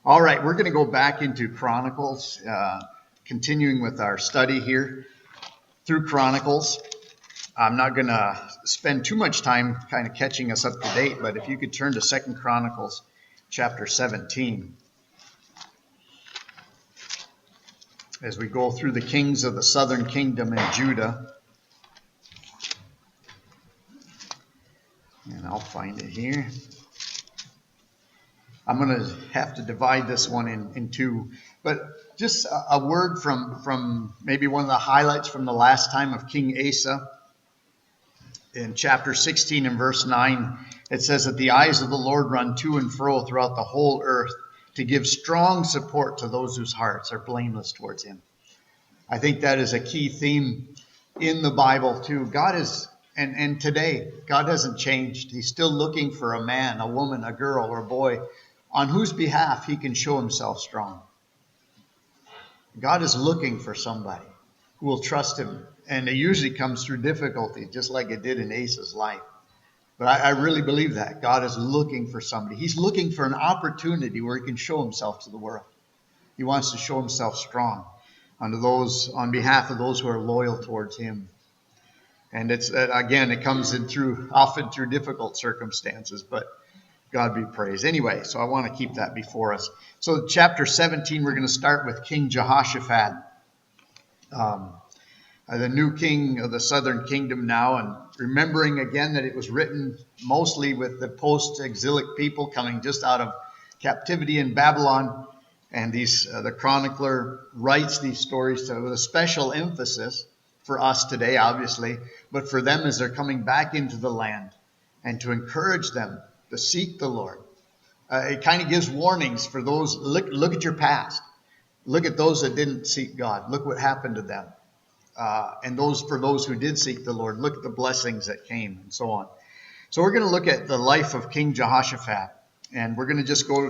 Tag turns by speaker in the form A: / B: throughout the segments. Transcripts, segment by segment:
A: All right, we're going to go back into Chronicles, continuing with our study here through Chronicles. I'm not going to spend too much time kind of catching us up to date, but if you could turn to 2 Chronicles chapter 17. As we go through the kings of the southern kingdom in Judah. And I'll find it here. I'm going to have to divide this one in two. But just a word from maybe one of the highlights from the last time of King Asa. In chapter 16 and verse 9, it says that the eyes of the Lord run to and fro throughout the whole earth to give strong support to those whose hearts are blameless towards him. I think that is a key theme in the Bible too. God is, and today, God hasn't changed. He's still looking for a man, a woman, a girl, or a boy on whose behalf he can show himself strong. God is looking for somebody who will trust him. And it usually comes through difficulty, just like it did in Asa's life. But I really believe that. God is looking for somebody. He's looking for an opportunity where he can show himself to the world. He wants to show himself strong on behalf of those who are loyal towards him. And it's again, it comes in often through difficult circumstances, but God be praised. Anyway, so I want to keep that before us. So chapter 17, we're going to start with King Jehoshaphat, the new king of the southern kingdom now, and remembering again that it was written mostly with the post-exilic people coming just out of captivity in Babylon. And the chronicler writes these stories with a special emphasis for us today, obviously, but for them as they're coming back into the land, and to encourage them to seek the Lord. It kind of gives warnings for those. Look at your past. Look at those that didn't seek God. Look what happened to them. And for those who did seek the Lord, look at the blessings that came and so on. So we're going to look at the life of King Jehoshaphat. And we're going to just go,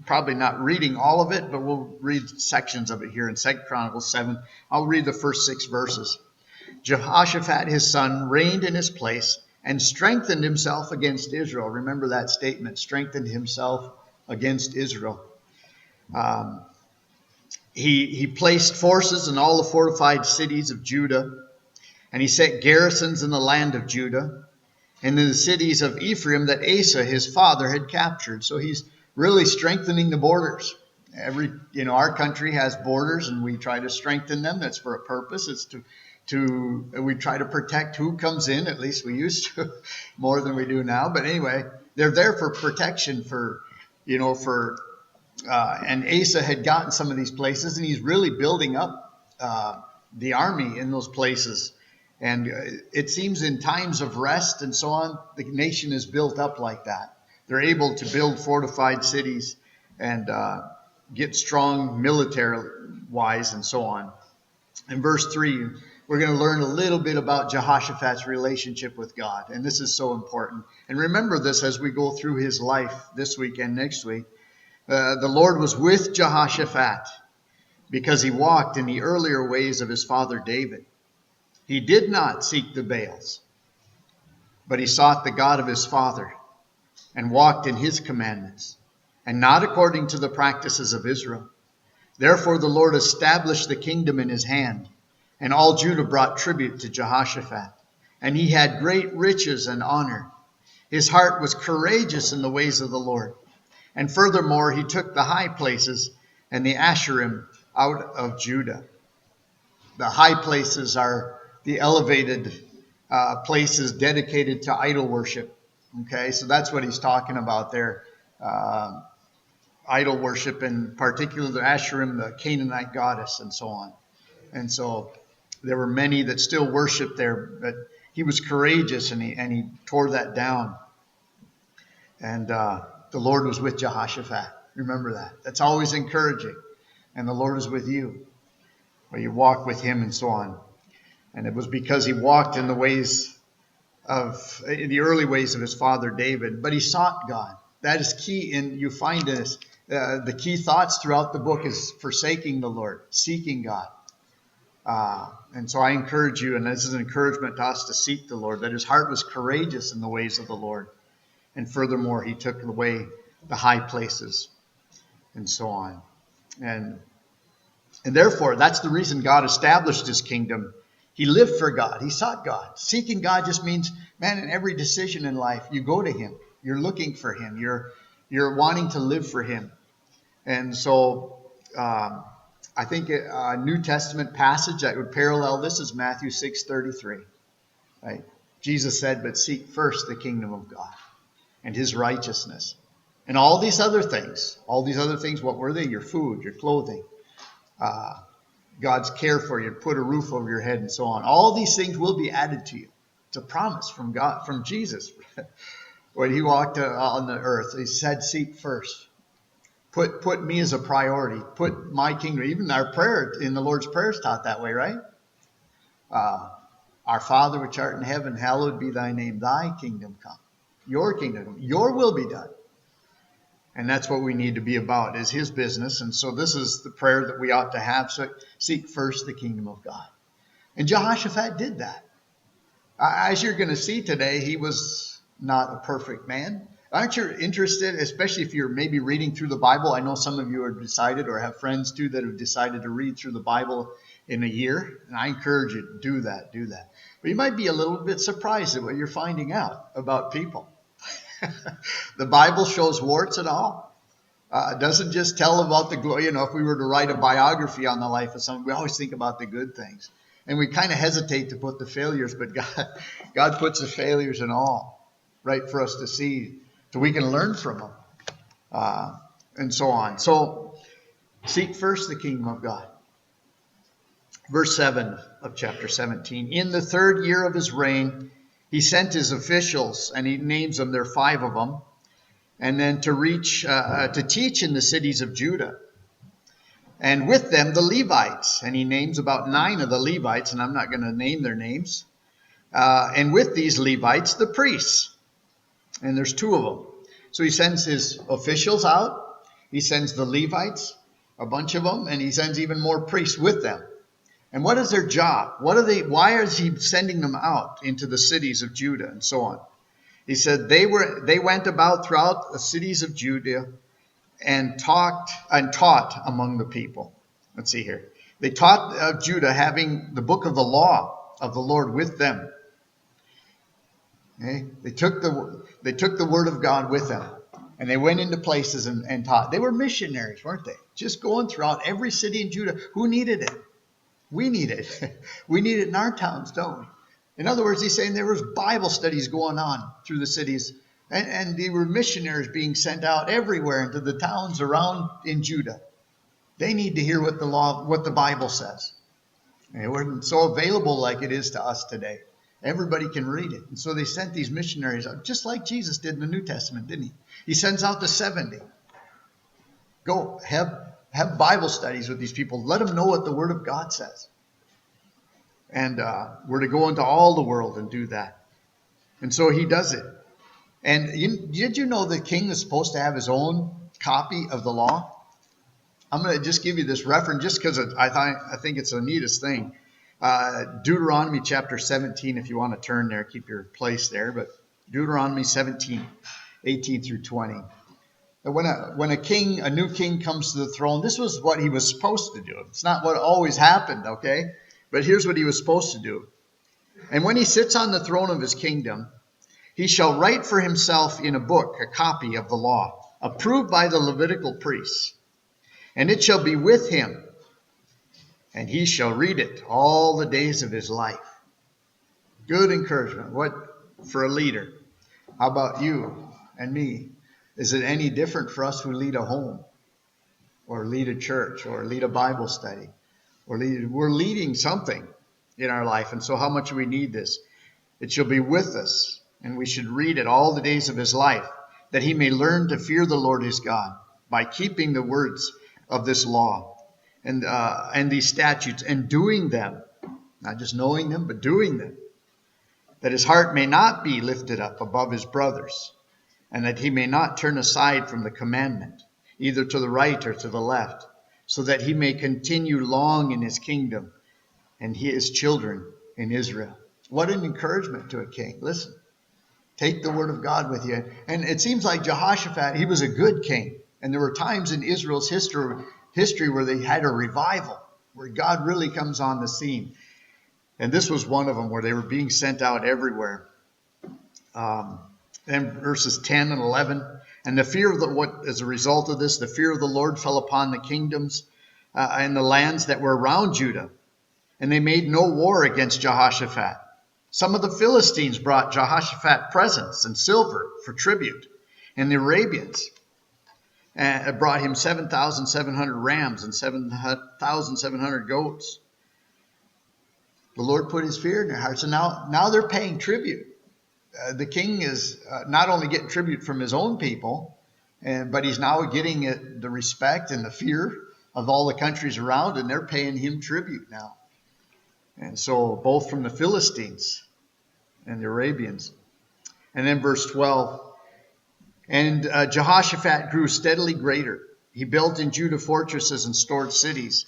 A: probably not reading all of it, but we'll read sections of it here in 2 Chronicles 7. I'll read the first 6 verses. Jehoshaphat, his son, reigned in his place and strengthened himself against Israel. Remember that statement, strengthened himself against Israel. He placed forces in all the fortified cities of Judah, and he set garrisons in the land of Judah and in the cities of Ephraim that Asa, his father, had captured. So he's really strengthening the borders. Our country has borders, and we try to strengthen them. That's for a purpose. It's we try to protect who comes in. At least we used to, more than we do now. But anyway, they're there for protection, and Asa had gotten some of these places, and he's really building up the army in those places. And it seems in times of rest and so on, the nation is built up like that. They're able to build fortified cities and get strong military-wise and so on. In verse 3, we're going to learn a little bit about Jehoshaphat's relationship with God. And this is so important. And remember this as we go through his life this week and next week. The Lord was with Jehoshaphat because he walked in the earlier ways of his father David. He did not seek the Baals, but he sought the God of his father and walked in his commandments, and not according to the practices of Israel. Therefore the Lord established the kingdom in his hand, and all Judah brought tribute to Jehoshaphat. And he had great riches and honor. His heart was courageous in the ways of the Lord. And furthermore, he took the high places and the Asherim out of Judah. The high places are the elevated places dedicated to idol worship. Okay, so that's what he's talking about there. Idol worship, in particular the Asherim, the Canaanite goddess, and so on. And so there were many that still worshiped there, but he was courageous and he tore that down. And the Lord was with Jehoshaphat. Remember that. That's always encouraging. And the Lord is with you, where you walk with him and so on. And it was because he walked in the early ways of his father David. But he sought God. That is key. And you find this. The key thoughts throughout the book is forsaking the Lord, seeking God. And so I encourage you, and this is an encouragement to us to seek the Lord, that his heart was courageous in the ways of the Lord. And furthermore, he took away the high places, and so on. And therefore, that's the reason God established his kingdom. He lived for God. He sought God. Seeking God just means, man, in every decision in life, you go to him. You're looking for him. You're wanting to live for him. And so I think a New Testament passage that would parallel this is Matthew 6:33. Right? Jesus said, but seek first the kingdom of God and his righteousness. And all these other things, what were they? Your food, your clothing, God's care for you, put a roof over your head and so on. All these things will be added to you. It's a promise from God, from Jesus. When he walked on the earth, he said, seek first. Put me as a priority. Put my kingdom. Even our prayer in the Lord's Prayer is taught that way, right? Our Father which art in heaven, hallowed be thy name. Thy kingdom come. Your kingdom, your will be done. And that's what we need to be about, is his business. And so this is the prayer that we ought to have. So seek first the kingdom of God. And Jehoshaphat did that. As you're going to see today, he was not a perfect man. Aren't you interested, especially if you're maybe reading through the Bible? I know some of you are decided or have friends too that have decided to read through the Bible in a year. And I encourage you to do that. But you might be a little bit surprised at what you're finding out about people. The Bible shows warts and all. It doesn't just tell about the glory. If we were to write a biography on the life of someone, we always think about the good things. And we kind of hesitate to put the failures, but God puts the failures in all, right, for us to see, so we can learn from them, and so on. So seek first the kingdom of God. Verse 7 of chapter 17. In the 3rd year of his reign, he sent his officials, and he names them, there are 5 of them, and then to teach in the cities of Judah. And with them the Levites, and he names about 9 of the Levites, and I'm not going to name their names. And with these Levites, the priests, and there's 2 of them. So he sends his officials out, he sends the Levites, a bunch of them, and he sends even more priests with them. And what is their job? Why is he sending them out into the cities of Judah and so on? He said they went about throughout the cities of Judah and taught among the people. Let's see here. They taught Judah, having the book of the law of the Lord with them. Okay? They took the word of God with them, and they went into places and taught. They were missionaries, weren't they? Just going throughout every city in Judah. Who needed it? We need it. We need it in our towns, don't we? In other words, he's saying there was Bible studies going on through the cities, and there were missionaries being sent out everywhere into the towns around in Judah. They need to hear what the Bible says. And it wasn't so available like it is to us today. Everybody can read it. And so they sent these missionaries out, just like Jesus did in the New Testament, didn't he? He sends out the 70. Go, have Bible studies with these people. Let them know what the Word of God says. And we're to go into all the world and do that. And so he does it. And did you know the king is supposed to have his own copy of the law? I'm going to just give you this reference just because I think it's the neatest thing. Deuteronomy chapter 17, if you want to turn there, keep your place there. But Deuteronomy 17, 18 through 20. When a new king comes to the throne, this was what he was supposed to do. It's not what always happened, okay? But here's what he was supposed to do. And when he sits on the throne of his kingdom, he shall write for himself in a book a copy of the law, approved by the Levitical priests. And it shall be with him, and he shall read it all the days of his life. Good encouragement. What for a leader? How about you and me? Is it any different for us who lead a home or lead a church or lead a Bible study? We're leading something in our life, and so how much we need this. It shall be with us, and we should read it all the days of his life, that he may learn to fear the Lord his God by keeping the words of this law and these statutes and doing them, not just knowing them, but doing them, that his heart may not be lifted up above his brothers, and that he may not turn aside from the commandment, either to the right or to the left, so that he may continue long in his kingdom and his children in Israel. What an encouragement to a king. Listen, Take the word of God with you. And it seems like Jehoshaphat, he was a good king. And there were times in Israel's history where they had a revival, where God really comes on the scene. And this was one of them, where they were being sent out everywhere. Then verses 10 and 11. And the fear of as a result of this, the fear of the Lord fell upon the kingdoms and the lands that were around Judah. And they made no war against Jehoshaphat. Some of the Philistines brought Jehoshaphat presents and silver for tribute. And the Arabians brought him 7,700 rams and 7,700 goats. The Lord put his fear in their hearts. And now they're paying tribute. The king is not only getting tribute from his own people, but he's now getting the respect and the fear of all the countries around, and they're paying him tribute now. And so both from the Philistines and the Arabians. And then verse 12. And Jehoshaphat grew steadily greater. He built in Judah fortresses and stored cities,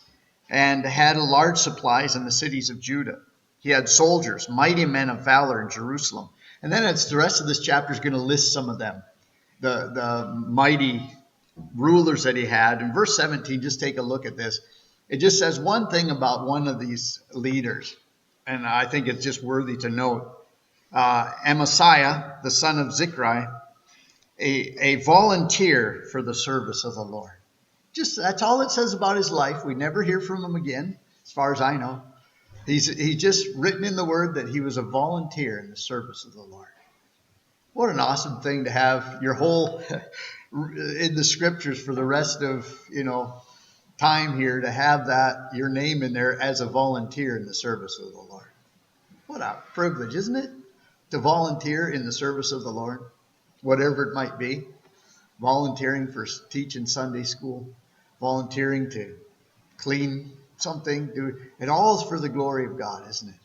A: and had large supplies in the cities of Judah. He had soldiers, mighty men of valor in Jerusalem. And then the rest of this chapter is going to list some of them, the mighty rulers that he had. In verse 17, just take a look at this. It just says one thing about one of these leaders, and I think it's just worthy to note. Amaziah, the son of Zichri, a volunteer for the service of the Lord. Just that's all it says about his life. We never hear from him again, as far as I know. He's just written in the word that he was a volunteer in the service of the Lord. What an awesome thing to have your whole in the scriptures for the rest of time here, to have that your name in there as a volunteer in the service of the Lord. What a privilege, isn't it? To volunteer in the service of the Lord, whatever it might be. Volunteering for teaching Sunday school, volunteering to clean something, it all is for the glory of God, isn't it?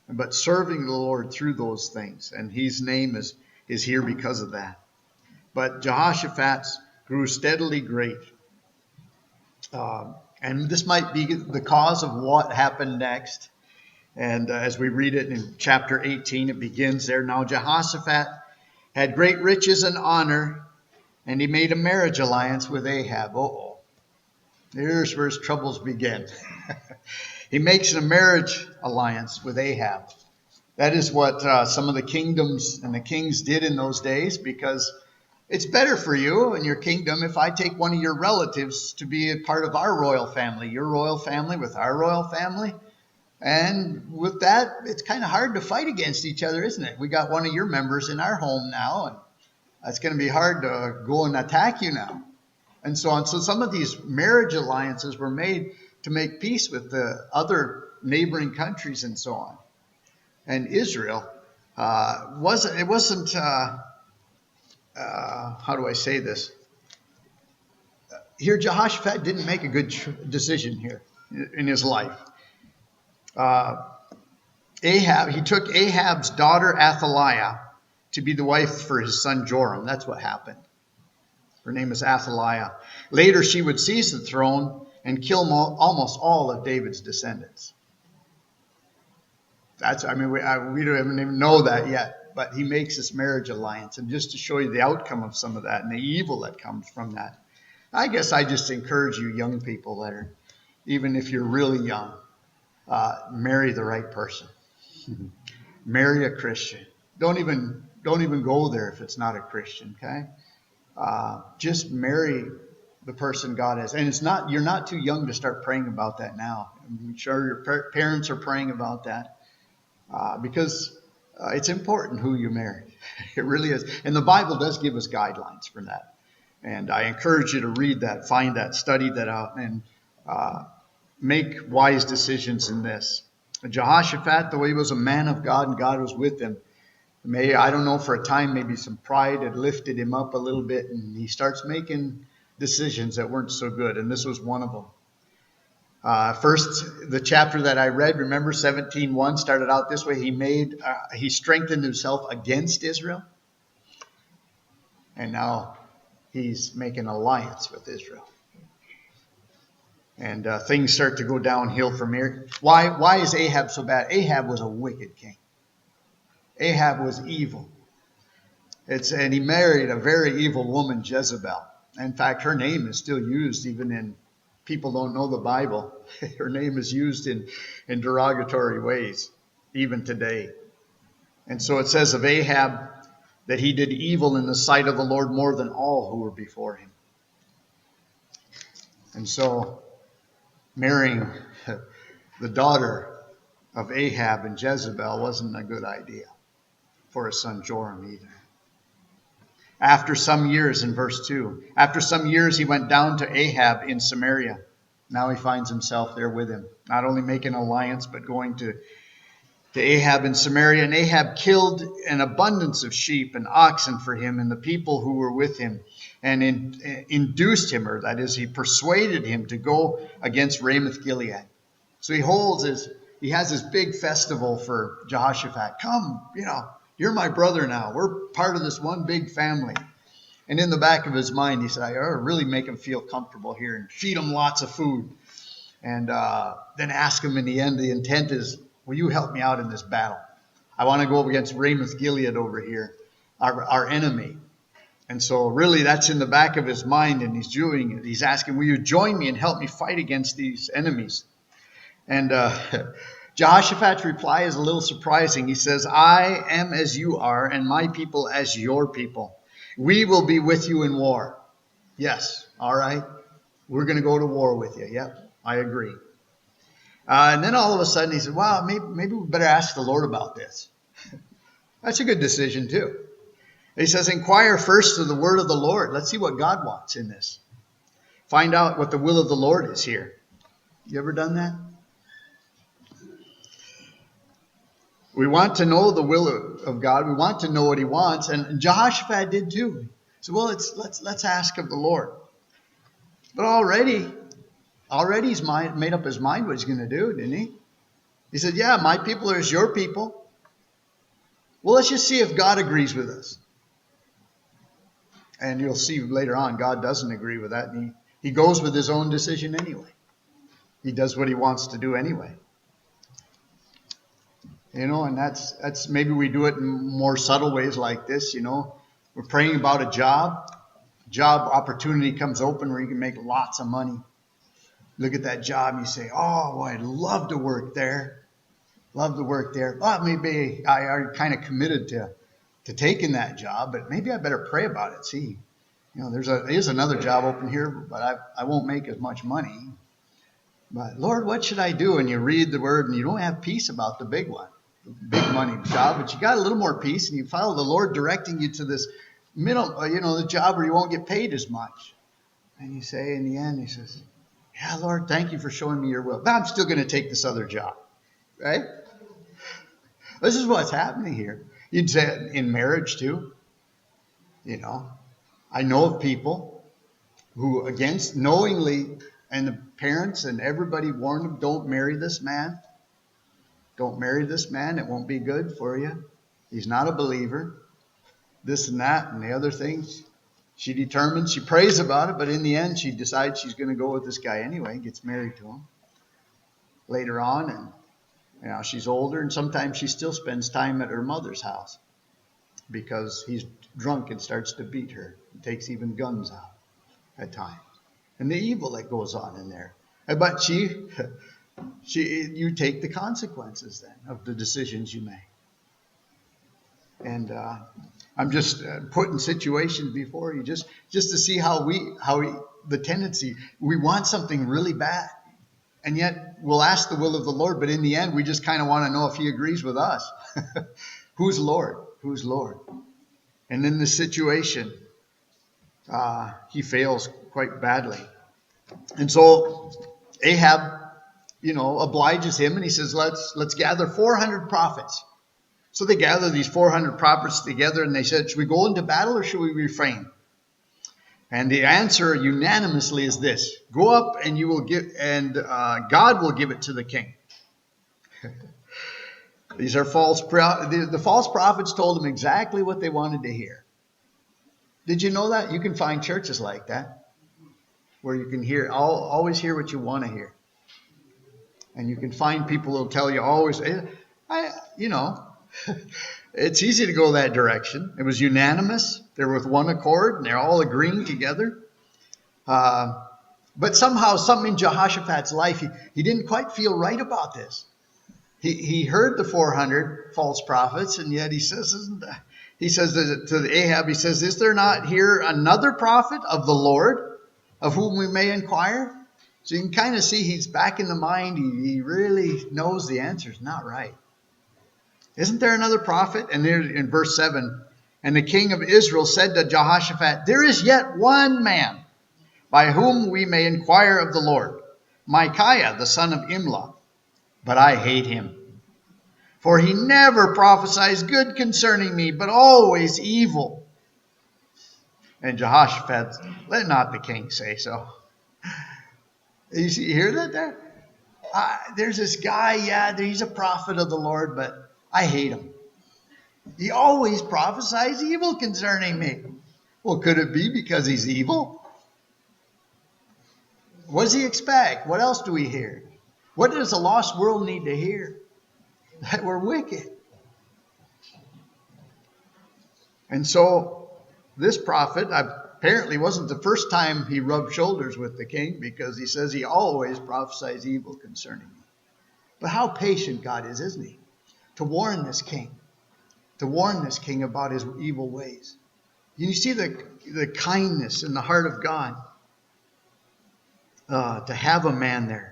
A: But serving the Lord through those things, and his name is here because of that. But Jehoshaphat grew steadily great. And this might be the cause of what happened next. And as we read it in chapter 18, it begins there. Now Jehoshaphat had great riches and honor, and he made a marriage alliance with Ahab. Here's where his troubles begin. He makes a marriage alliance with Ahab. That is what some of the kingdoms and the kings did in those days, because it's better for you and your kingdom if I take one of your relatives to be a part of our royal family, your royal family with our royal family. And with that, it's kind of hard to fight against each other, isn't it? We got one of your members in our home now, and it's going to be hard to go and attack you now. And so on. So some of these marriage alliances were made to make peace with the other neighboring countries and so on. And Israel wasn't how do I say this? Here, Jehoshaphat didn't make a good decision here in his life. He took Ahab's daughter Athaliah to be the wife for his son Joram. That's what happened. Her name is Athaliah. Later, she would seize the throne and kill almost all of David's descendants. We don't even know that yet, but he makes this marriage alliance, and just to show you the outcome of some of that and the evil that comes from that. I guess I just encourage you young people that are, even if you're really young, marry the right person. Marry a Christian. Don't even go there if it's not a Christian, okay? Just marry the person God has. And you're not too young to start praying about that now. I'm sure your parents are praying about that because it's important who you marry. It really is. And the Bible does give us guidelines for that. And I encourage you to read that, find that, study that out, and make wise decisions in this. Jehoshaphat, though he was a man of God and God was with him, I don't know, for a time, maybe some pride had lifted him up a little bit, and he starts making decisions that weren't so good, and this was one of them. First, the chapter that I read, remember 17:1 started out this way. He strengthened himself against Israel, and now he's making alliance with Israel. And things start to go downhill from here. Why is Ahab so bad? Ahab was a wicked king. Ahab was evil. And he married a very evil woman, Jezebel. In fact, her name is still used even in people don't know the Bible. Her name is used in derogatory ways, even today. And so it says of Ahab that he did evil in the sight of the Lord more than all who were before him. And so marrying the daughter of Ahab and Jezebel wasn't a good idea for his son Joram either. After some years, in verse 2, after some years he went down to Ahab in Samaria. Now he finds himself there with him, not only making an alliance, but going to Ahab in Samaria. And Ahab killed an abundance of sheep and oxen for him and the people who were with him, and induced him, or that is, he persuaded him to go against Ramoth Gilead. So he has this big festival for Jehoshaphat. Come, you're my brother now. We're part of this one big family. And in the back of his mind, he said, I ought to really make him feel comfortable here and feed him lots of food. And then ask him in the end, the intent is, will you help me out in this battle? I want to go up against Ramoth Gilead over here, our enemy. And so really that's in the back of his mind, and he's doing it. He's asking, will you join me and help me fight against these enemies? And Jehoshaphat's reply is a little surprising. He says, I am as you are, and my people as your people. We will be with you in war. Yes, all right. We're going to go to war with you. Yep, I agree. And then all of a sudden he said, wow, maybe we better ask the Lord about this. That's a good decision too. He says, inquire first of the word of the Lord. Let's see what God wants in this. Find out what the will of the Lord is here. You ever done that? We want to know the will of God. We want to know what he wants. And Jehoshaphat did too. So, well, let's ask of the Lord. But already he's made up his mind what he's going to do, didn't he? He said, yeah, my people are as your people. Well, let's just see if God agrees with us. And you'll see later on, God doesn't agree with that. And he goes with his own decision anyway. He does what he wants to do anyway. And that's maybe we do it in more subtle ways like this, We're praying about a job. Job opportunity comes open where you can make lots of money. Look at that job and you say, oh, boy, I'd love to work there. Love to work there. Well, maybe I are kind of committed to taking that job, but maybe I better pray about it. See, there's another job open here, but I won't make as much money. But Lord, what should I do? And you read the word and you don't have peace about the big one, the big money job, but you got a little more peace and you follow the Lord directing you to this middle, the job where you won't get paid as much. And you say in the end, he says, yeah, Lord, thank you for showing me your will. But I'm still going to take this other job, right? This is what's happening here. You'd say it in marriage too. I know of people who against knowingly, and the parents and everybody warned them, don't marry this man. Don't marry this man. It won't be good for you. He's not a believer. This and that and the other things. She determines, she prays about it, but in the end she decides she's going to go with this guy anyway, gets married to him. Later on, and she's older, and sometimes she still spends time at her mother's house because he's drunk and starts to beat her. He takes even guns out at times. And the evil that goes on in there. But you take the consequences then of the decisions you make. And I'm just putting situations before you just to see how the tendency, we want something really bad. And yet we'll ask the will of the Lord, but in the end we just kind of want to know if he agrees with us. Who's Lord? Who's Lord? And in this situation, he fails quite badly. And so Ahab, obliges him, and he says, let's gather 400 prophets. So they gather these 400 prophets together, and they said, should we go into battle or should we refrain? And the answer unanimously is this: go up and you will give, and God will give it to the king. These are the false prophets told them exactly what they wanted to hear. Did you know that? You can find churches like that, where you can always hear what you want to hear. And you can find people who will tell you always, It's easy to go that direction. It was unanimous. They're with one accord, and they're all agreeing together. But somehow, something in Jehoshaphat's life, he didn't quite feel right about this. He heard the 400 false prophets, and yet he says to the Ahab, he says, is there not here another prophet of the Lord of whom we may inquire? So you can kind of see he's back in the mind. He really knows the answer is not right. Isn't there another prophet? And there in verse 7, and the king of Israel said to Jehoshaphat, there is yet one man by whom we may inquire of the Lord, Micaiah, the son of Imlah. But I hate him, for he never prophesies good concerning me, but always evil. And Jehoshaphat, let not the king say so. You hear that there? There's this guy, he's a prophet of the Lord, but I hate him. He always prophesies evil concerning me. Well, could it be because he's evil? What does he expect? What else do we hear? What does a lost world need to hear? That we're wicked. And so this prophet apparently wasn't the first time he rubbed shoulders with the king, because he says he always prophesies evil concerning me. But how patient God is, isn't he? To warn this king about his evil ways. You see the kindness in the heart of God to have a man there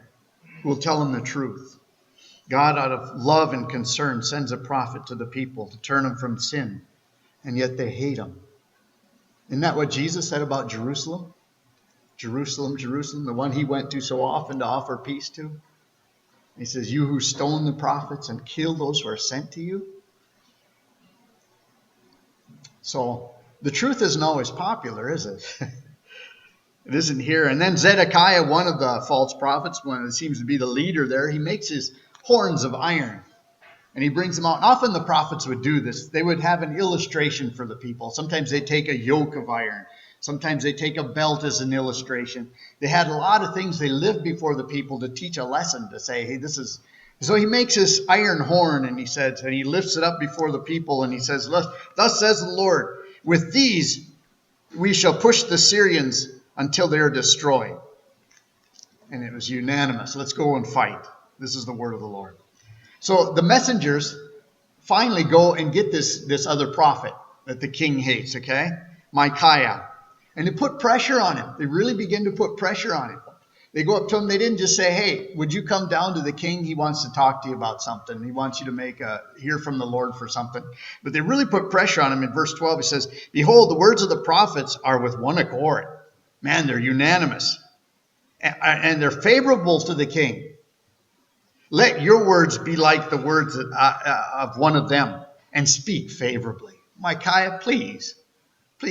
A: who will tell him the truth. God, out of love and concern, sends a prophet to the people to turn them from sin, and yet they hate him. Isn't that what Jesus said about Jerusalem? Jerusalem, Jerusalem, the one he went to so often to offer peace to. He says, you who stone the prophets and kill those who are sent to you. So the truth isn't always popular, is it? It isn't here. And then Zedekiah, one of the false prophets, one that seems to be the leader there, he makes his horns of iron and he brings them out. And often the prophets would do this. They would have an illustration for the people. Sometimes they take a yoke of iron. Sometimes they take a belt as an illustration. They had a lot of things. They lived before the people to teach a lesson, to say, hey, this is... So he makes his iron horn, and he says, and he lifts it up before the people, and he says, thus says the Lord, with these we shall push the Syrians until they are destroyed. And it was unanimous. Let's go and fight. This is the word of the Lord. So the messengers finally go and get this other prophet that the king hates, okay? Micaiah. And they put pressure on him. They really begin to put pressure on him. They go up to him. They didn't just say, hey, would you come down to the king? He wants to talk to you about something. He wants you to hear from the Lord for something. But they really put pressure on him. In verse 12, he says, behold, the words of the prophets are with one accord. Man, they're unanimous. And they're favorable to the king. Let your words be like the words of one of them, and speak favorably. Micaiah, please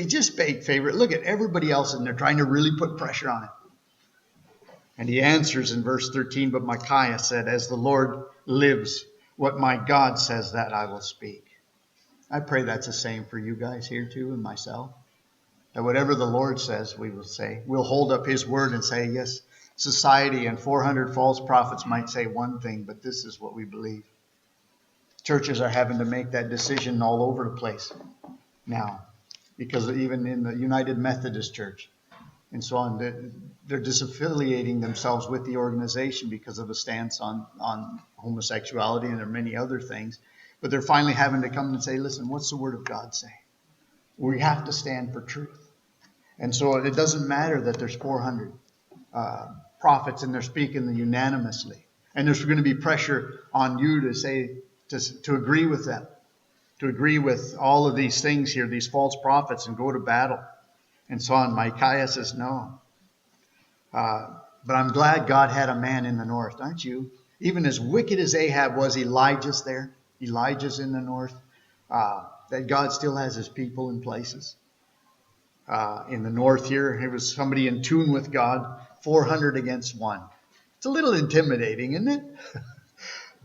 A: just speak favorably. Look at everybody else, and they're trying to really put pressure on him. And he answers in verse 13, but Micaiah said, as the Lord lives, what my God says, that I will speak. I pray that's the same for you guys here too, and myself. That whatever the Lord says, we will say. We'll hold up his word and say, yes, society and 400 false prophets might say one thing, but this is what we believe. Churches are having to make that decision all over the place now, because even in the United Methodist Church and so on, they're disaffiliating themselves with the organization because of a stance on homosexuality, and there are many other things. But they're finally having to come and say, listen, what's the word of God say? We have to stand for truth. And so it doesn't matter that there's 400 prophets and they're speaking unanimously. And there's going to be pressure on you to say, to agree with them, to agree with all of these things here, these false prophets, and go to battle. And so on. Micaiah says, no. But I'm glad God had a man in the north, aren't you? Even as wicked as Ahab was, Elijah's there. Elijah's in the north. That God still has his people in places. In the north here, it was somebody in tune with God, 400 against 1. It's a little intimidating, isn't it?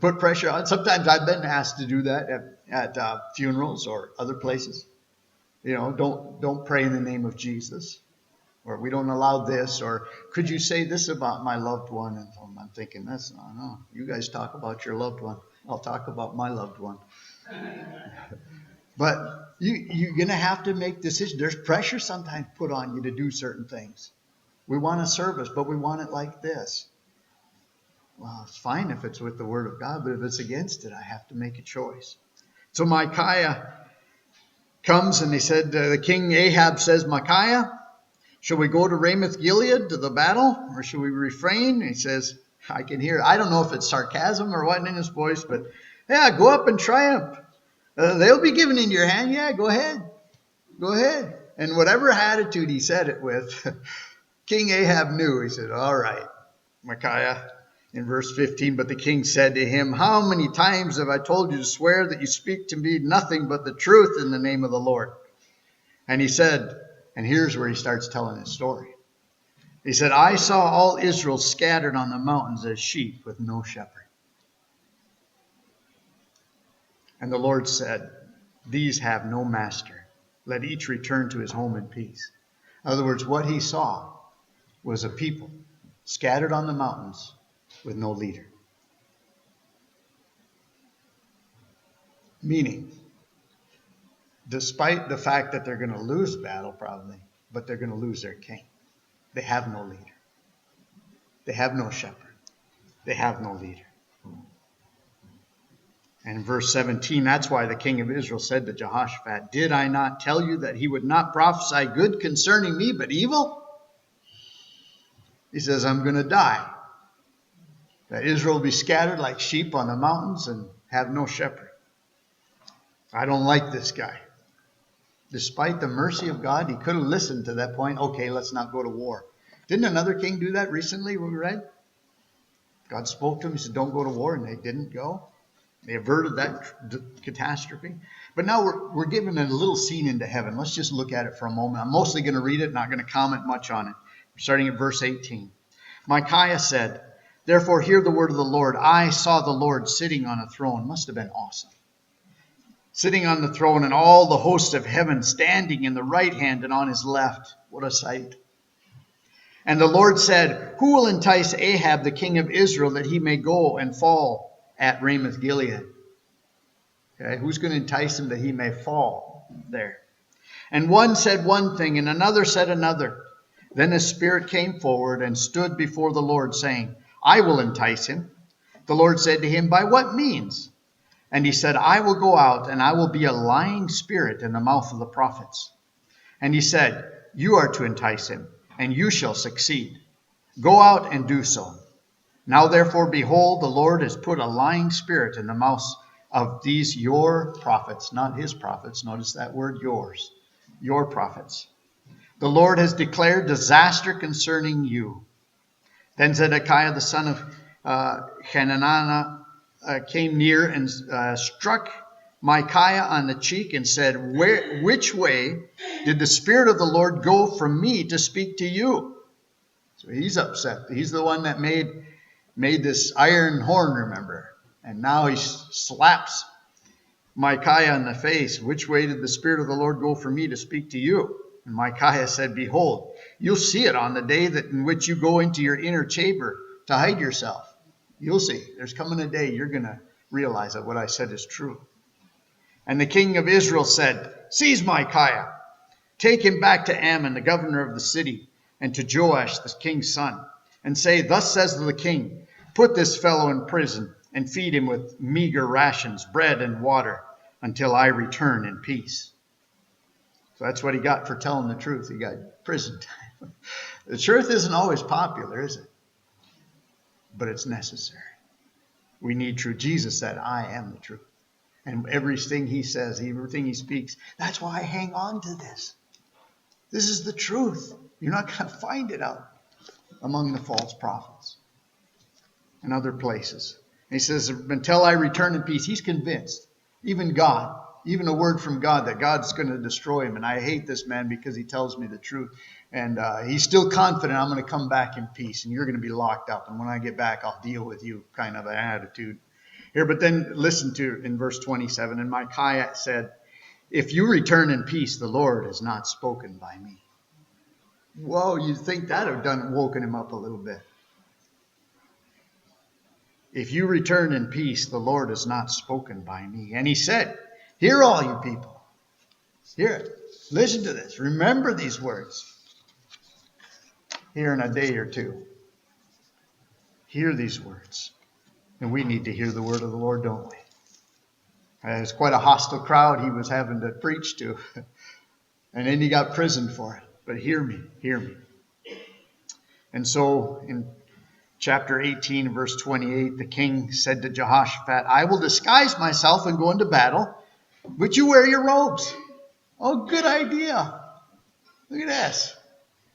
A: Put pressure on. Sometimes I've been asked to do that at funerals or other places. You know, don't pray in the name of Jesus, or we don't allow this, or could you say this about my loved one? And I'm thinking, no. You guys talk about your loved one. I'll talk about my loved one. But you're going to have to make decisions. There's pressure sometimes put on you to do certain things. We want a service, but we want it like this. Well, it's fine if it's with the Word of God, but if it's against it, I have to make a choice. So Micaiah comes and he said, the king Ahab says, Micaiah, shall we go to Ramoth Gilead to the battle, or shall we refrain? And he says, I can hear, I don't know if it's sarcasm or what in his voice, but yeah, go up and triumph. They'll be given into your hand. Yeah, go ahead. Go ahead. And whatever attitude he said it with, King Ahab knew. He said, all right, Micaiah. In verse 15, but the king said to him, how many times have I told you to swear that you speak to me nothing but the truth in the name of the Lord? And he said, and here's where he starts telling his story. He said, I saw all Israel scattered on the mountains as sheep with no shepherd. And the Lord said, these have no master. Let each return to his home in peace. In other words, what he saw was a people scattered on the mountains with no leader. Meaning, despite the fact that they're going to lose battle probably, but they're going to lose their king. They have no leader. They have no shepherd. They have no leader. And in verse 17, that's why the king of Israel said to Jehoshaphat, did I not tell you that he would not prophesy good concerning me, but evil? He says, I'm going to die. That Israel will be scattered like sheep on the mountains and have no shepherd. I don't like this guy. Despite the mercy of God, he could have listened to that point. Okay, let's not go to war. Didn't another king do that recently, we read? God spoke to him. He said, don't go to war. And they didn't go. They averted that catastrophe. But now we're given a little scene into heaven. Let's just look at it for a moment. I'm mostly going to read it, not going to comment much on it. Starting at verse 18. Micaiah said, therefore hear the word of the Lord. I saw the Lord sitting on a throne. Must have been awesome. Sitting on the throne, and all the host of heaven standing in the right hand and on his left. What a sight. And the Lord said, who will entice Ahab, the king of Israel, that he may go and fall at Ramoth Gilead? Okay, who's going to entice him that he may fall there? And one said one thing, and another said another. Then his spirit came forward and stood before the Lord, saying, I will entice him. The Lord said to him, by what means? And he said, I will go out, and I will be a lying spirit in the mouth of the prophets. And he said, you are to entice him, and you shall succeed. Go out and do so. Now therefore, behold, the Lord has put a lying spirit in the mouths of these your prophets, not his prophets. Notice that word, yours, your prophets. The Lord has declared disaster concerning you. Then Zedekiah, the son of Hananiah, came near and struck Micaiah on the cheek and said, which way did the Spirit of the Lord go from me to speak to you? So he's upset. He's the one that made this iron horn, remember? And now he slaps Micaiah in the face. Which way did the Spirit of the Lord go from me to speak to you? And Micaiah said, behold, you'll see it on the day that in which you go into your inner chamber to hide yourself. You'll see. There's coming a day you're going to realize that what I said is true. And the king of Israel said, seize Micaiah, take him back to Ammon, the governor of the city, and to Joash, the king's son, and say, thus says the king, put this fellow in prison and feed him with meager rations, bread and water, until I return in peace. So that's what he got for telling the truth. He got prison time. The truth isn't always popular, is it? But it's necessary. We need truth. Jesus said, I am the truth. And everything he says, everything he speaks, that's why I hang on to this. This is the truth. You're not going to find it out among the false prophets and other places. And he says, until I return in peace. He's convinced. Even God, even a word from God that God's going to destroy him. And I hate this man because he tells me the truth. And he's still confident I'm going to come back in peace. And you're going to be locked up. And when I get back, I'll deal with you, kind of an attitude. Here, but then listen to in verse 27. And Micaiah said, if you return in peace, the Lord has not spoken by me. Whoa, you'd think that would have woken him up a little bit. If you return in peace, the Lord has not spoken by me. And he said, hear all you people. Hear it. Listen to this. Remember these words. Here in a day or two. Hear these words. And we need to hear the word of the Lord, don't we? It's quite a hostile crowd he was having to preach to. And then he got prisoned for it. But hear me, hear me. And so in chapter 18, verse 28, the king said to Jehoshaphat, I will disguise myself and go into battle, but you wear your robes. Oh, good idea. Look at this.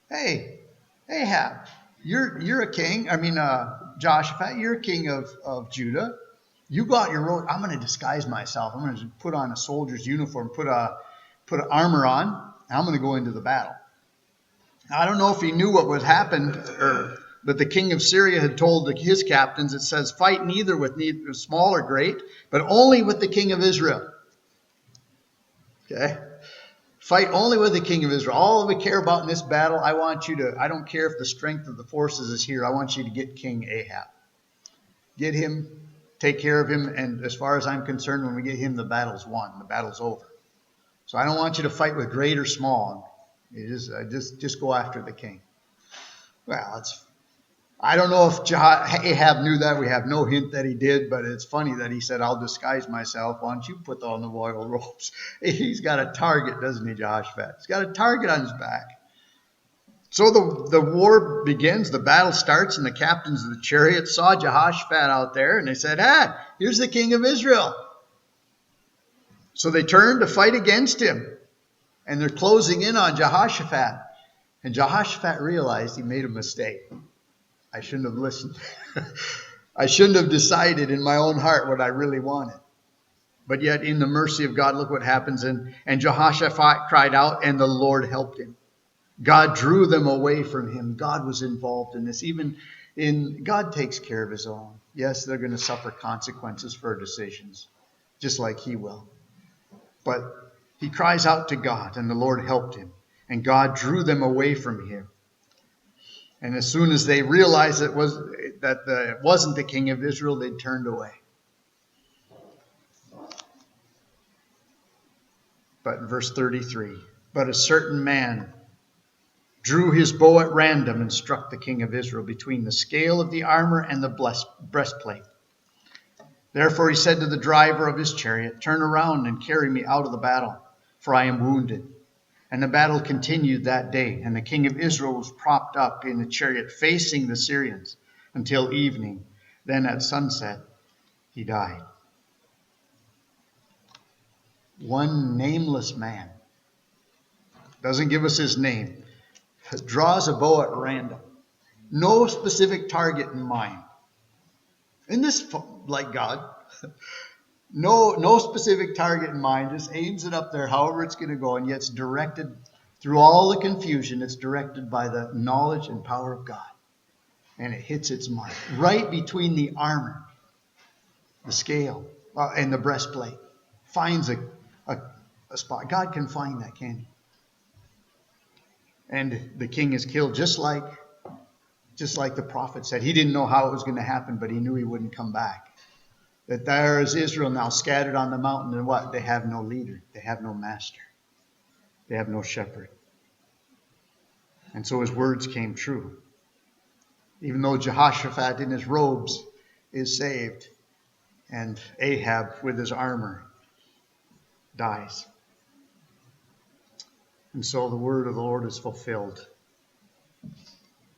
A: Hey, Ahab, you're a king. Jehoshaphat, you're a king of Judah. You got your robe. I'm going to disguise myself. I'm going to put on a soldier's uniform, put armor on, and I'm going to go into the battle. Now, I don't know if he knew what would happen, but the king of Syria had told his captains, it says, fight neither with small or great, but only with the king of Israel. Okay? Fight only with the king of Israel. All we care about in this battle, I don't care if the strength of the forces is here. I want you to get King Ahab. Get him, take care of him, and as far as I'm concerned, when we get him, the battle's won. The battle's over. So I don't want you to fight with great or small. You just go after the king. Well, I don't know if Ahab knew that. We have no hint that he did, but it's funny that he said, I'll disguise myself. Why don't you put on the royal robes? He's got a target, doesn't he, Jehoshaphat? He's got a target on his back. So the war begins, the battle starts, and the captains of the chariots saw Jehoshaphat out there, and they said, here's the king of Israel. So they turned to fight against him, and they're closing in on Jehoshaphat. And Jehoshaphat realized he made a mistake. I shouldn't have listened. I shouldn't have decided in my own heart what I really wanted. But yet in the mercy of God, look what happens. And Jehoshaphat cried out, and the Lord helped him. God drew them away from him. God was involved in this. God takes care of his own. Yes, they're going to suffer consequences for decisions, just like he will. But he cries out to God, and the Lord helped him. And God drew them away from him. And as soon as they realized it wasn't the king of Israel, they turned away. But in verse 33, but a certain man drew his bow at random and struck the king of Israel between the scale of the armor and the breastplate. Therefore he said to the driver of his chariot, turn around and carry me out of the battle, for I am wounded. And the battle continued that day, and the king of Israel was propped up in the chariot facing the Syrians until evening. Then at sunset, he died. One nameless man, doesn't give us his name, draws a bow at random. No specific target in mind. Isn't this like God? No specific target in mind, just aims it up there however it's going to go, and yet it's directed through all the confusion. It's directed by the knowledge and power of God, and it hits its mark right between the armor, the scale, and the breastplate. Finds a spot. God can find that, can he? And the king is killed, just like the prophet said. He didn't know how it was going to happen, but he knew he wouldn't come back. That there is Israel now scattered on the mountain, and what? They have no leader. They have no master. They have no shepherd. And so his words came true. Even though Jehoshaphat in his robes is saved, and Ahab with his armor dies. And so the word of the Lord is fulfilled.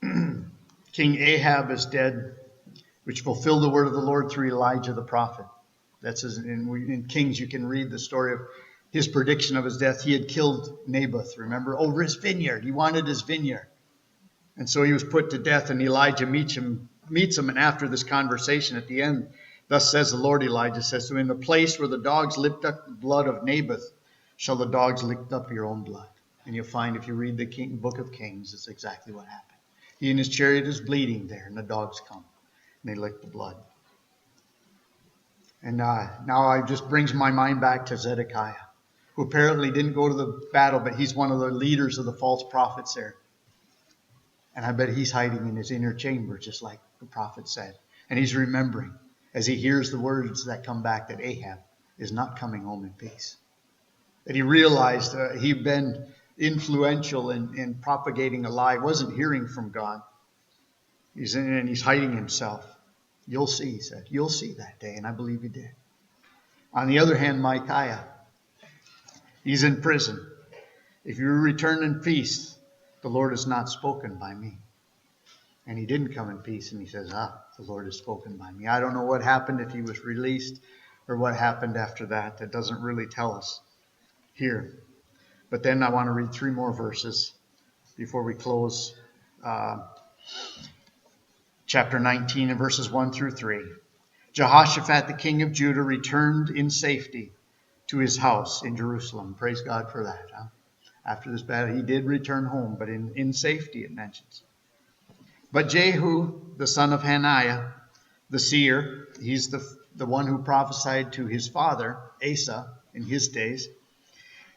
A: King Ahab is dead, which fulfilled the word of the Lord through Elijah the prophet. That's in Kings, you can read the story of his prediction of his death. He had killed Naboth, remember, over his vineyard. He wanted his vineyard. And so he was put to death, and Elijah meets him, and after this conversation at the end, thus says the Lord, Elijah says, so in the place where the dogs licked up the blood of Naboth, shall the dogs lick up your own blood. And you'll find if you read the book of Kings, it's exactly what happened. He and his chariot is bleeding there, and the dogs come. And they lick the blood. And now it just brings my mind back to Zedekiah, who apparently didn't go to the battle, but he's one of the leaders of the false prophets there. And I bet he's hiding in his inner chamber, just like the prophet said. And he's remembering as he hears the words that come back that Ahab is not coming home in peace. that he realized he'd been influential in propagating a lie, wasn't hearing from God. He's hiding himself. You'll see, he said. You'll see that day, and I believe he did. On the other hand, Micaiah, he's in prison. If you return in peace, the Lord has not spoken by me. And he didn't come in peace, and he says, the Lord has spoken by me. I don't know what happened, if he was released or what happened after that. That doesn't really tell us here. But then I want to read 3 more verses before we close chapter 19 and verses 1 through 3. Jehoshaphat, the king of Judah, returned in safety to his house in Jerusalem. Praise God for that. Huh? After this battle, he did return home, but in safety, it mentions. But Jehu, the son of Hananiah, the seer, he's the one who prophesied to his father, Asa, in his days.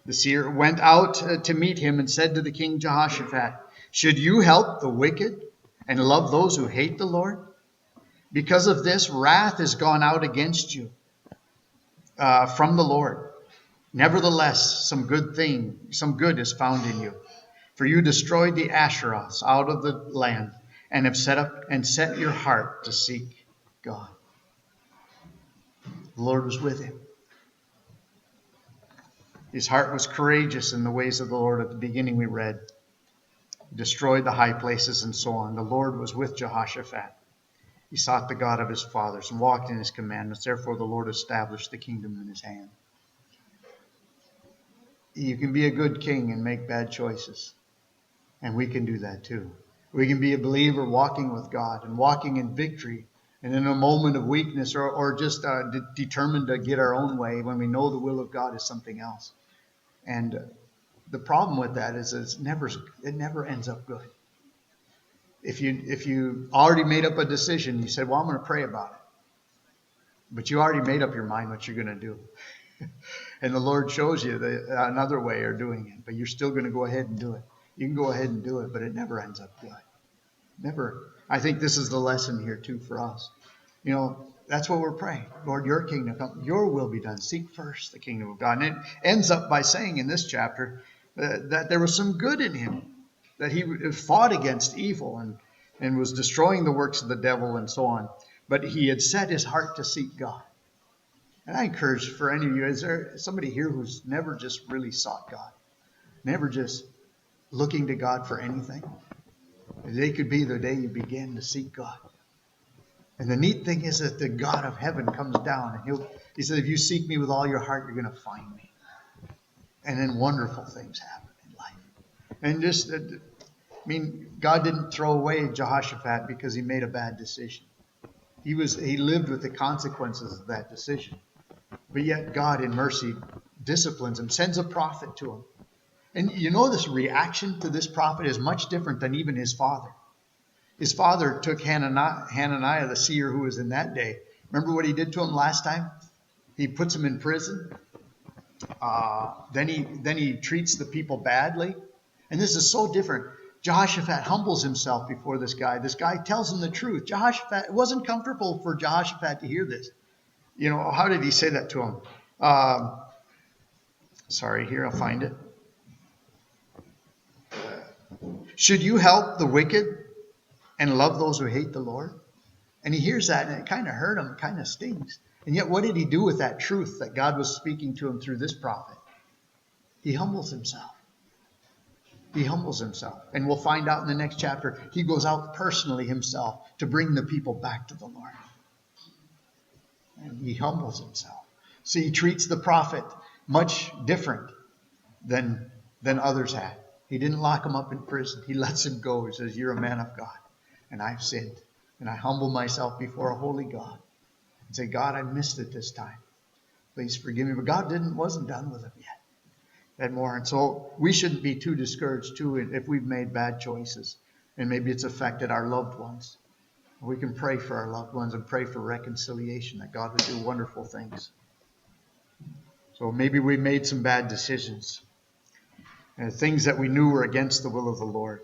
A: The seer went out to meet him and said to the king Jehoshaphat, should you help the wicked and love those who hate the Lord? Because of this, wrath has gone out against you from the Lord. Nevertheless, some good is found in you. For you destroyed the Asherahs out of the land and have set your heart to seek God. The Lord was with him. His heart was courageous in the ways of the Lord. At the beginning we read, destroyed the high places and so on. The Lord was with Jehoshaphat. He sought the God of his fathers and walked in his commandments. Therefore the Lord established the kingdom in his hand. You can be a good king and make bad choices. And we can do that too. We can be a believer walking with God and walking in victory. And in a moment of weakness or just determined to get our own way when we know the will of God is something else. And the problem with that is it never ends up good. If you already made up a decision, you said, well, I'm going to pray about it. But you already made up your mind what you're going to do. And the Lord shows you another way of doing it. But you're still going to go ahead and do it. You can go ahead and do it, but it never ends up good. Never. I think this is the lesson here too for us. You know, that's what we're praying. Lord, your kingdom come, your will be done. Seek first the kingdom of God. And it ends up by saying in this chapter that there was some good in him, that he fought against evil and was destroying the works of the devil and so on. But he had set his heart to seek God. And I encourage for any of you, is there somebody here who's never just really sought God? Never just looking to God for anything? Today could be the day you begin to seek God. And the neat thing is that the God of heaven comes down and he said, if you seek me with all your heart, you're going to find me. And then wonderful things happen in life. And just, God didn't throw away Jehoshaphat because he made a bad decision. He lived with the consequences of that decision. But yet God in mercy disciplines him, sends a prophet to him. And you know, this reaction to this prophet is much different than even his father. His father took Hananiah, the seer who was in that day. Remember what he did to him last time? He puts him in prison. Then he treats the people badly. And this is so different. Jehoshaphat humbles himself before this guy. This guy tells him the truth. It wasn't comfortable for Jehoshaphat to hear this. You know, how did he say that to him? Here, I'll find it. Should you help the wicked and love those who hate the Lord? And he hears that and it kind of hurt him, kind of stings. And yet what did he do with that truth that God was speaking to him through this prophet? He humbles himself. He humbles himself. And we'll find out in the next chapter, he goes out personally himself to bring the people back to the Lord. And he humbles himself. See, he treats the prophet much different than others had. He didn't lock him up in prison. He lets him go. He says, you're a man of God, and I've sinned. And I humble myself before a holy God and say, God, I missed it this time. Please forgive me. But God wasn't done with him yet. And more. And so we shouldn't be too discouraged, too, if we've made bad choices. And maybe it's affected our loved ones. We can pray for our loved ones and pray for reconciliation, that God would do wonderful things. So maybe we made some bad decisions. And things that we knew were against the will of the Lord.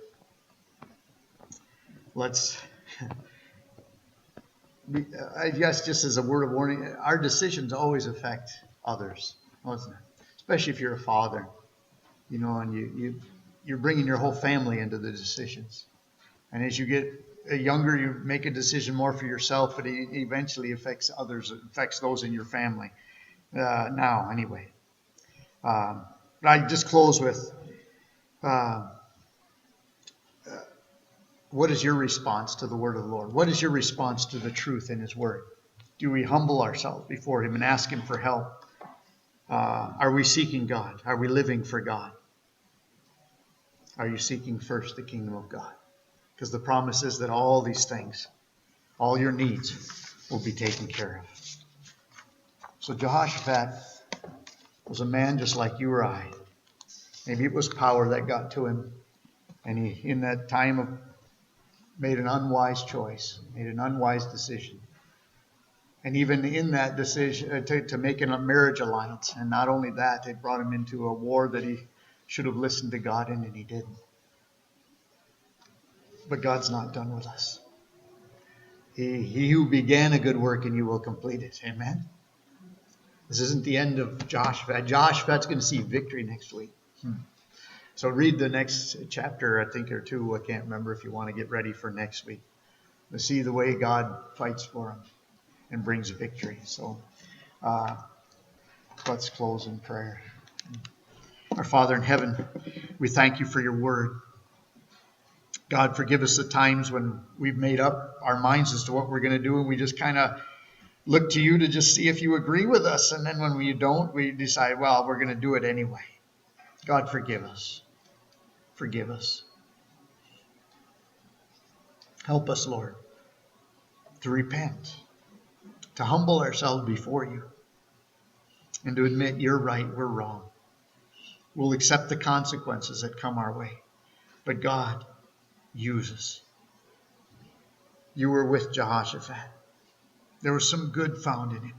A: I guess just as a word of warning, our decisions always affect others, doesn't it? especially if you're a father, and you're bringing your whole family into the decisions. And as you get younger, you make a decision more for yourself, but it eventually affects others, affects those in your family. Now, anyway. But I just close with, what is your response to the word of the Lord? What is your response to the truth in his word? Do we humble ourselves before him and ask him for help? Are we seeking God? Are we living for God? Are you seeking first the kingdom of God? Because the promise is that all these things, all your needs, will be taken care of. So Jehoshaphat was a man just like you or I. Maybe it was power that got to him. And he, in that time, made an unwise choice, made an unwise decision. And even in that decision, to make a marriage alliance. And not only that, it brought him into a war that he should have listened to God in, and he didn't. But God's not done with us. He who began a good work in you will complete it. Amen? This isn't the end of Jehoshaphat. Jehoshaphat's going to see victory next week. So read the next chapter, I think, or two. I can't remember, if you want to get ready for next week. To see the way God fights for him and brings victory. So let's close in prayer. Our Father in heaven, we thank you for your word. God, forgive us the times when we've made up our minds as to what we're going to do, and we just kind of look to you to just see if you agree with us. And then when we don't, we decide, well, we're going to do it anyway. God, forgive us. Forgive us. Help us, Lord, to repent, to humble ourselves before you, and to admit you're right, we're wrong. We'll accept the consequences that come our way. But God, use us. You were with Jehoshaphat. There was some good found in him.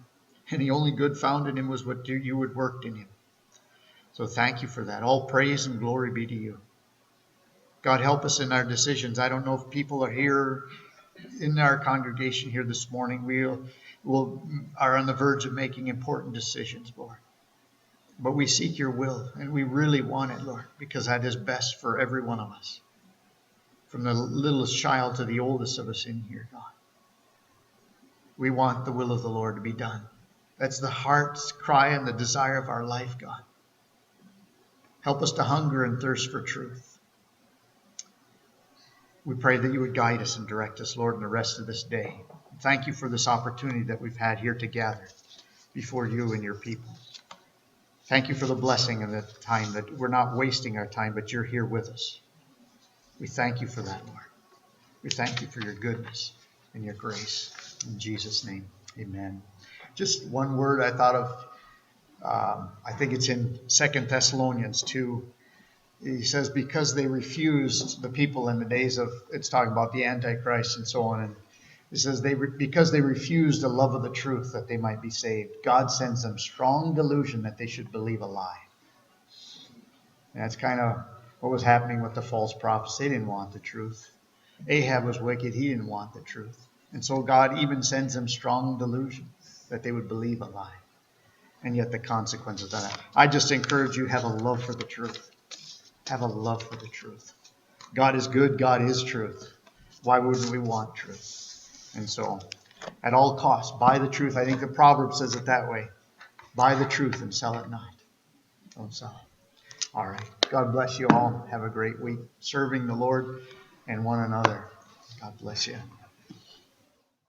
A: And the only good found in him was what you had worked in him. So thank you for that. All praise and glory be to you. God, help us in our decisions. I don't know if people are here in our congregation here this morning. We are on the verge of making important decisions, Lord. But we seek your will, and we really want it, Lord, because that is best for every one of us. From the littlest child to the oldest of us in here, God. We want the will of the Lord to be done. That's the heart's cry and the desire of our life, God. Help us to hunger and thirst for truth. We pray that you would guide us and direct us, Lord, in the rest of this day. Thank you for this opportunity that we've had here to gather before you and your people. Thank you for the blessing and the time that we're not wasting our time, but you're here with us. We thank you for that, Lord. We thank you for your goodness and your grace. In Jesus' name, amen. Just one word I thought of. I think it's in 2 Thessalonians 2. He says, because they refused, the people in the days of, it's talking about the Antichrist and so on. And it says, because they refused the love of the truth that they might be saved, God sends them strong delusion that they should believe a lie. And that's kind of what was happening with the false prophets. They didn't want the truth. Ahab was wicked. He didn't want the truth. And so God even sends them strong delusion that they would believe a lie. And yet the consequences of that. I just encourage you, have a love for the truth. Have a love for the truth. God is good. God is truth. Why wouldn't we want truth? And so, at all costs, buy the truth. I think the proverb says it that way. Buy the truth and sell it not. Don't sell it. All right. God bless you all. Have a great week serving the Lord and one another. God bless you.